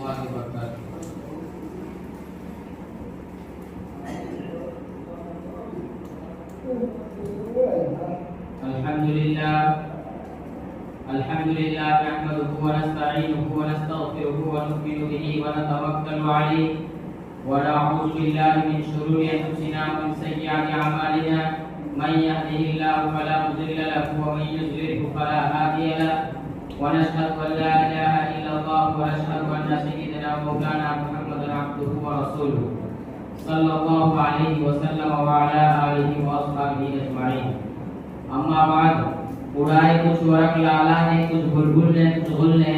الله وبركاته. الحمد لله نحمده ونستعينه ونستغفره ونؤمن به ونتوكل عليه ونعوذ بالله من شرور انفسنا ومن سيئات اعمالنا من يهده الله فلا مضل له ومن يضلل فلا هادي له ونشهد ان لا اله الا الله ونشهد ان سيدنا ومولانا محمدا عبده ورسوله صلى الله عليه وسلم وعلى اله واصحابه اجمعين. اما بعد اڑائے کچھ ورق لالا نے کچھ بلبل نے کچھ غل نے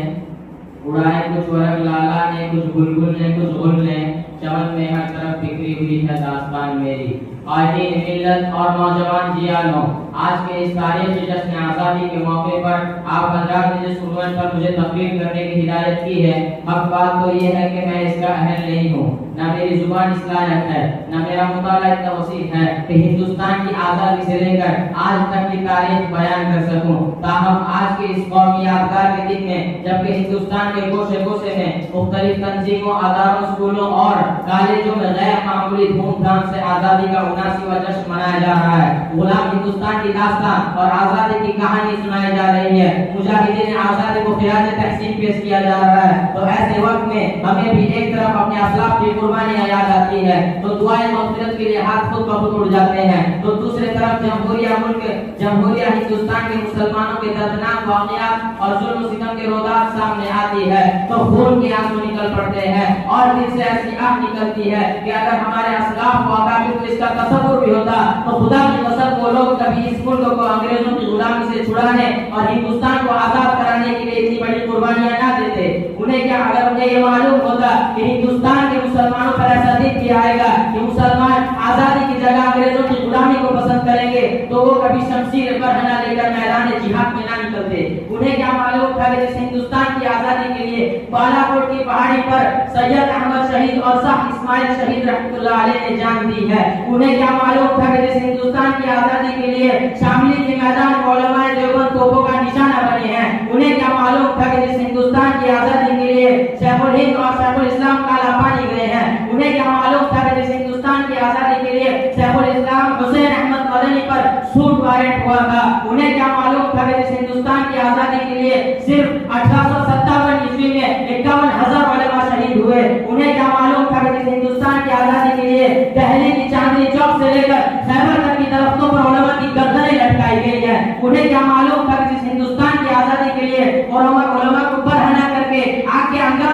اڑائے کچھ ورق لالا نے کچھ بلبل نے کچھ غل نے چمن میں ہر طرف بکھری ہوئی ہے داستان میری. قائدین ملت اور نوجوان جیانوں، آج کے اس تاریخی جشن آزادی کے موقع پر آپ حضرات نے جس عنوان پر مجھے تقریر کرنے کی ہدایت کی ہے، حق بات تو یہ ہے کہ میں اس کا اہل نہیں ہوں. نہ میری زبان اس لائق ہے، نہ میرا مطالعہ اتنا وسیع ہے کہ ہندوستان کی آزادی سے لے کر آج تک کی تاریخ بیان کر سکوں. تاہم آج کے اس قومی یادگار کے دن میں جبکہ ہندوستان کے گوشے گوشے میں مختلف تنظیموں، اداروں، اسکولوں اور کالجوں میں غیر معمولی دھوم دھام سے آزادی کا 79واں جشن منایا جا رہا ہے، غلام ہندوستان کی داستان اور آزادی کی کہانی سنائی جا رہی ہے، مجاہدین آزادی کو خراج تحسین پیش کیا جا رہا ہے، تو ایسے وقت میں ہمیں بھی ایک طرف اپنے اسلاف کی قربانیاں یاد آتی ہے تو دعائیں مغفرت کے لیے ہاتھ خود بخود اڑ جاتے ہیں، تو دوسری طرف جمہوریہ ہندوستان کے مسلمانوں کے دردناک واقعات اور ظلم و ستم کے رودات سامنے آتی ہے تو خون کے آنسو نکل پڑتے ہیں اور دل سے ایسی آہ نکلتی ہے کہ اگر ہمارے اسلاف کو اکابر کو اس کا تصور بھی ہوتا تو خدا کی قسم وہ لوگ کبھی اس ملک کو انگریزوں کی غلامی سے چھڑانے اور ہندوستان کو آزاد کرانے کے لیے اتنی بڑی قربانیاں نہ دیتے. انہیں کیا اگر انہیں یہ معلوم ہوتا کہ ہندوستان کے مسلمانوں پر ایسا دن بھی آئے گا کہ مسلمان آزادی کی جگہ انگریزوں کی غلامی کو پسند کریں گے تو وہ کبھی شمشیر برہنہ لے کر میدان جہاد میں نہ نکلتے. انہیں کیا معلوم تھا کہ جس ہندوستان کی آزادی کے لیے بالا کوٹ کی پہاڑی پر سید احمد شہید اور شاہ اسماعیل شہید رحمۃ اللہ علیہ نے جان دی ہے. انہیں کیا معلوم تھا کہ جس ہندوستان کی آزادی کے لیے شاملی کے میدان علماء دیوبند توپوں کا نشانہ بنے ہیں. انہیں کیا معلوم تھا کہ جس ہندوستان کی آزادی کے لیے شیخ الہند اور شیخ الاسلام کالا پانی گئے ہیں. انہیں کیا معلوم تھا کہ جس ہندوستان کی آزادی کے لیے شیخ الاسلام حسین احمد مدنی پر سوٹ وارنٹ ہوا تھا. انہیں کیا معلوم تھا کہ جس ہندوستان کی آزادی کے لیے صرف 1800